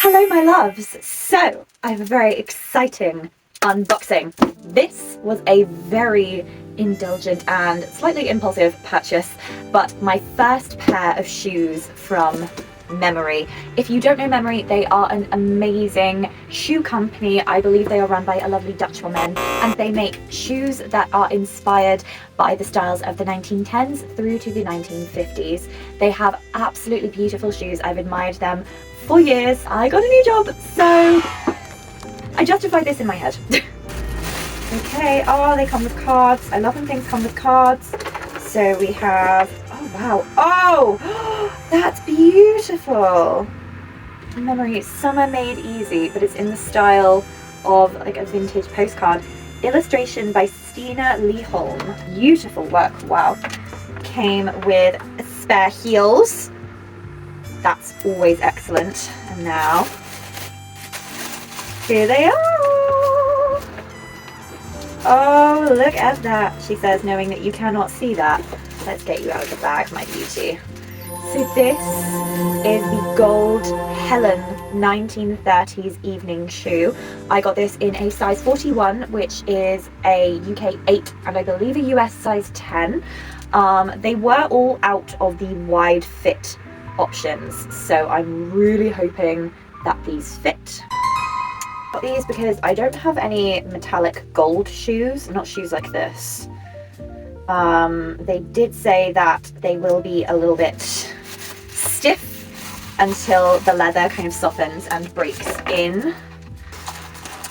Hello my loves! So, I have a very exciting unboxing. This was a very indulgent and slightly impulsive purchase, but my first pair of shoes from Memery. If you don't know Memery, they are an amazing shoe company. I believe they are run by a lovely Dutch woman, and they make shoes that are inspired by the styles of the 1910s through to the 1950s. They have absolutely beautiful shoes. I've admired them for years. I got a new job, so I justified this in my head. Okay, oh, they come with cards. I love when things come with cards. So we have, oh wow, oh, that's beautiful. Memery Summer Made Easy, but it's in the style of like a vintage postcard. Illustration by Stina Leholm. Beautiful work, wow. Came with spare heels. That's always excellent. And now, here they are. Oh, look at that, she says, knowing that you cannot see that. Let's get you out of the bag, my beauty. So this is the Gold Helen 1930s evening shoe. I got this in a size 41, which is a UK 8, and I believe a US size 10. They were all out of the wide fit options, so I'm really hoping that these fit. Got these because I don't have any metallic gold shoes, not shoes like this. They did say that they will be a little bit stiff until the leather kind of softens and breaks in.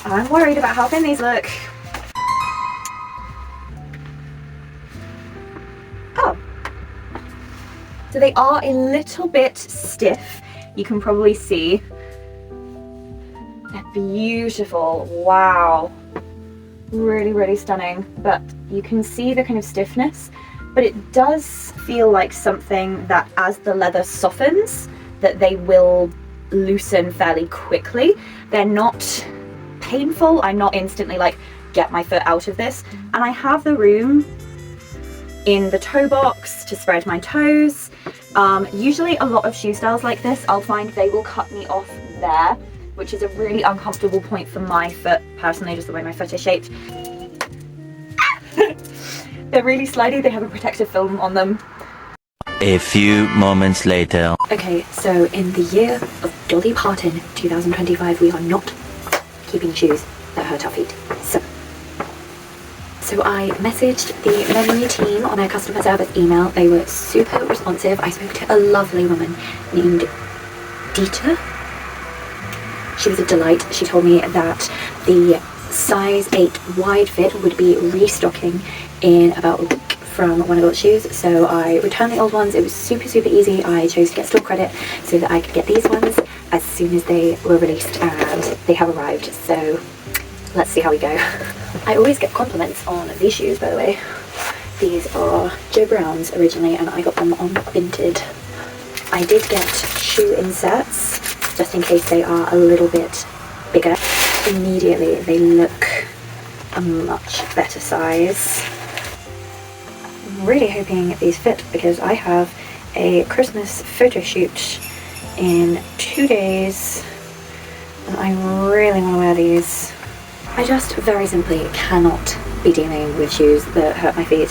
I'm worried about how thin these look. Oh, so they are a little bit stiff. You can probably see. They're beautiful, wow. Really, really stunning, but you can see the kind of stiffness, but it does feel like something that as the leather softens, that they will loosen fairly quickly. They're not painful. I'm not instantly like, get my foot out of this. And I have the room in the toe box to spread my toes. Usually a lot of shoe styles like this, I'll find they will cut me off there, which is a really uncomfortable point for my foot, personally, just the way my foot is shaped. They're really slidey, they have a protective film on them. A few moments later. Okay, so in the year of Dolly Parton 2025, we are not keeping shoes that hurt our feet. So I messaged the Memery team on their customer service email. They were super responsive. I spoke to a lovely woman named Dieter. She was a delight. She told me that the size 8 wide fit would be restocking in about a week from when I got shoes. So I returned the old ones. It was super, super easy. I chose to get store credit so that I could get these ones as soon as they were released, and they have arrived. So let's see how we go. I always get compliments on these shoes, by the way. These are Joe Brown's originally, and I got them on Vinted. I did get shoe inserts, just in case they are a little bit bigger. Immediately they look a much better size. I'm really hoping these fit because I have a Christmas photo shoot in 2 days and I really want to wear these. I just very simply cannot be dealing with shoes that hurt my feet.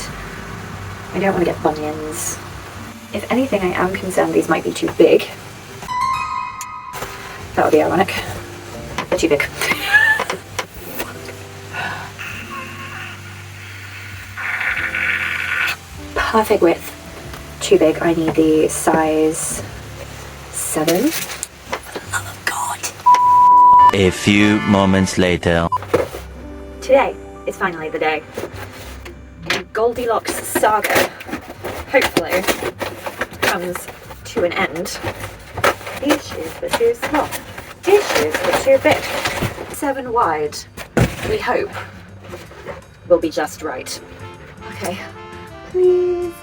I don't want to get bunions. If anything, I am concerned these might be too big. That would be ironic. They're too big. Perfect width. Too big. I need the size 7. For the love of God. A few moments later. Today is finally the day. The Goldilocks saga hopefully comes to an end. These shoes were too small. These shoes were too big. 7 wide, we hope, will be just right. Okay, please,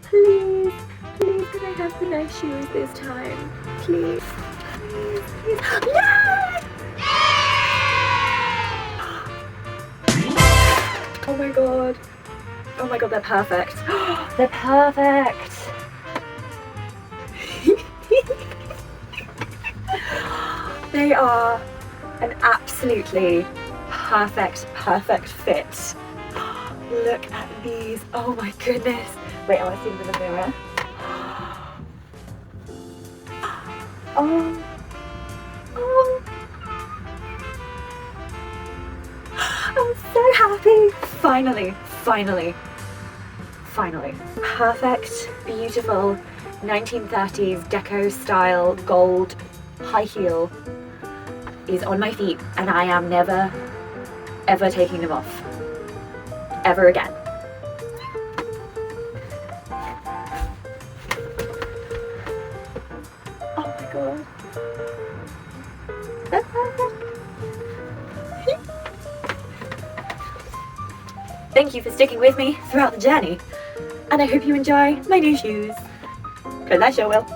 please, please, can I have the nice shoes this time? Please, please, please. No! Oh my god. Oh my god, they're perfect. They're perfect. They are an absolutely perfect fit. Look at these. Oh my goodness. Wait, I want to see them in the mirror. Oh. Oh. I'm so happy. Finally. Perfect, beautiful 1930s deco style gold high heel is on my feet, and I am never ever taking them off ever again. Oh my god. Thank you for sticking with me throughout the journey, and I hope you enjoy my new shoes, because I sure will.